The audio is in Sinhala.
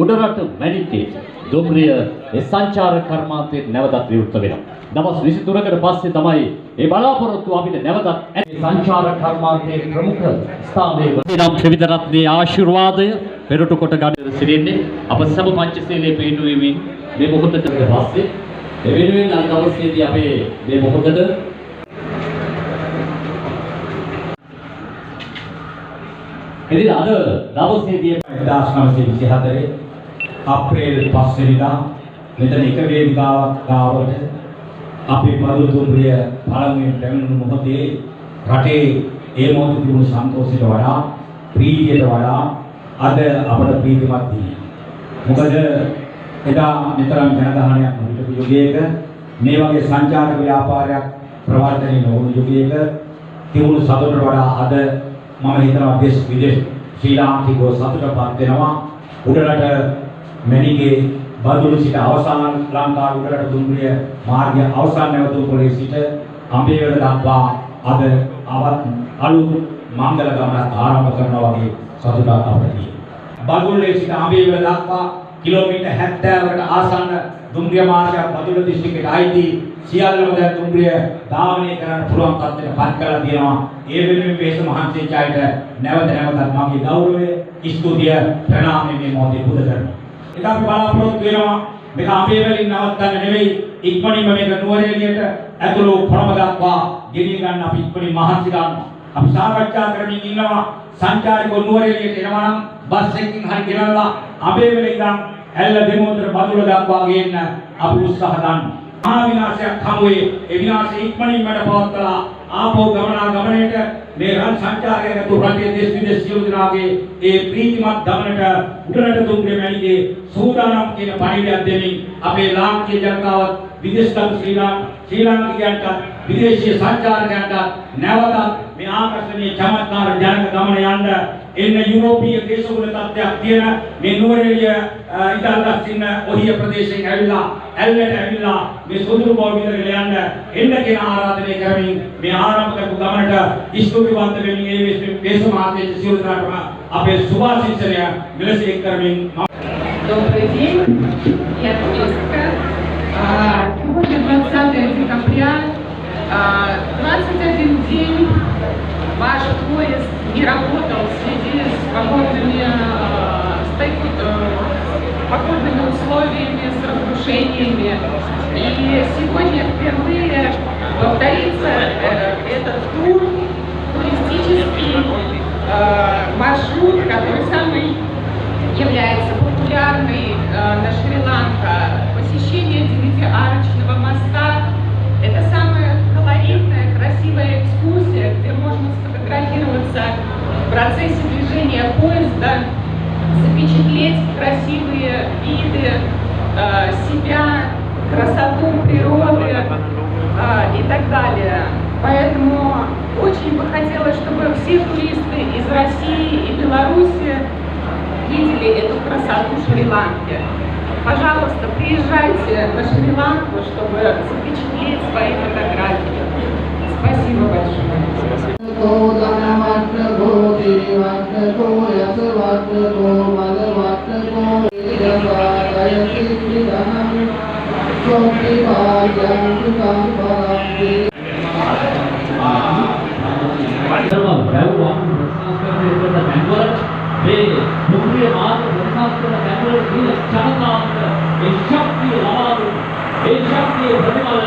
උඩරට මැණිකේ දුම්රිය ඒ සංචාර කර්මාන්තයේ නැවතත් විවෘත වෙනවා. දවස් 23කට පස්සේ තමයි මේ බලාපොරොත්තු අපිට නැවතත් සංචාර කර්මාන්තයේ ප්‍රමුඛ ස්ථානයේ වදිනම් ත්‍රිවිධ රත්නයේ ආශිර්වාදය පෙරටු කොට ගන්න සිටින්නේ අප සම පංචශීලයේ පිටුවීමෙන් මේ මොහොතට පස්සේ එවෙනුවෙන් අද දවසේදී අපේ මේ මොහොතට ඉතින් අද දවසේදී 1924 අප්‍රේල් 5 වෙනිදා මෙතන එක වේදිකාවක් ගාවට අපේ පළු දුම්රිය පළමුවෙන් පැමිණුණු මොහොතේ රටේ ඒ මොහොතේ තිබුණු සන්තෝෂයට වඩා ප්‍රීතියට වඩා අද අපට ප්‍රීතිමත් දිනයක්. මොකද එදා මෙතරම් ජනගහනයක් නොහිටපු යුගයක මේ වගේ සංචාරක ව්‍යාපාරයක් ප්‍රවර්ධනය නොවුණු යුගයක තිබුණු සතුටට වඩා අද මම හිතනවා දේශ විදේශ ශ්‍රී ලාංකිකව සතුටපත් වෙනවා. උඩරට මැණිකේ බදුළු සිට අවසාන ලංකාව උඩරට දුම්රිය මාර්ගය අවසාන නැවතුම් පොලේ සිට අඹේවැල දක්වා අද අවත් අලුත් මංගල ගමනක් ආරම්භ කරනවා වගේ සතුටක් අපට තියෙනවා. බදුල්ලේ සිට අඹේවැල දක්වා කිලෝමීටර් 70කට ආසන්න දුම්රිය මාර්ගයක් බදුල්ල දිස්ත්‍රික්කයට ආйти සියල්ලම දැන් දුම්රිය ධාවනය කරන්න පුළුවන් තත්ත්වයට පත් කරලා තියෙනවා. ඒ වෙනුවෙන් වේස මහන්සියචායිට නැවත නැවතත් මගේ ගෞරවය ස්තුතිය ප්‍රණාමය මේ මොහොතේ පුද කරනවා. ඒක අපි බලාපොරොත්තු වෙනවා මේක අඹේවැලින් නවත්තන්න නෙවෙයි ඉක්මනින්ම මේක නුවරඑළියට ඇතුළු කොළඹ දක්වා ගෙනිය ගන්න අපි ඉක්මනින් මහන්සි ගන්නවා. අපි සාකච්ඡා කරමින් ඉන්නවා සංචාරිකව නුවරඑළියට එනවා නම් බස් එකකින් හරි ගෙනල්ලා අඹේවැල ඉඳන් ඇල්ල දෙමෝතර බදුල දක්වා ගේන්න අපි උත්සාහ ගන්නවා. මහා විනාශයක් හමුවේ ඒ විනාශය ඉක්මනින්ම පවත්වලා ආපහු ගමනට මේ රන් සංචාරකයන් තු රටේ දේශ විදේශ සියලු දෙනාගේ ඒ ප්‍රීතිමත් ගමනට උඩරට දුම්රිය මැණිකේ සූදානම් කියන පණිවිඩයක් දෙමින් අපේ ලාංකීය ජනතාවත් විදේශගත ශ්‍රී ලාංකිකයන්ට විදේශීය සංචාරකයන්ට නැවතත් මේ ආකර්ෂණීය චමත්කාර ජනක ගමන යන්න එන්න යුරෝපීය දේශවල තත්ත්වයක් තියෙන මේ නුවරඑළිය ඉතාලි ඉන්න ඔහිය ප්‍රදේශයෙන් ඇවිල්ලා ඇල්ලට ඇවිල්ලා මේ සොදුරු බව විතර යන්න එන්න කියන ආරාධනය කරමින් මේ ආරම්භ කරපු ගමනට ස්තුතිවන්ත වෙමින් ඒ වේස මහත්තයා සියලු දෙනාටම අපේ සුභාශිංසනය මෙලෙස එක් කරමින් Добрый день, я туристка. Сегодня 20 декабря, 21 день ваш поезд не работал в связи с погодными условиями, с разрушениями. И сегодня впервые повторится этот тур, туристический маршрут, который самый является популярный на Шри-Ланка. Посещение 9-арочного моста – это самая колоритная, красивая экскурсия, где можно сфотографироваться в процессе движения поезда, запечатлеть красивые виды, себя, красоту природы и так далее. Поэтому очень бы хотелось, чтобы все туристы из России и Беларуси видели эту красоту Шри-Ланки. Пожалуйста, приезжайте на Шри-Ланку, чтобы запечатлеть свои фотографии. Спасибо большое. මේ දුම්රිය මාර්ග ප්‍රසාර කරන බැංගලෝර ජනතාවට ඒ ශක්තිය ලබා දුන්න ඒ ශක්තිය ප්‍රතිඵල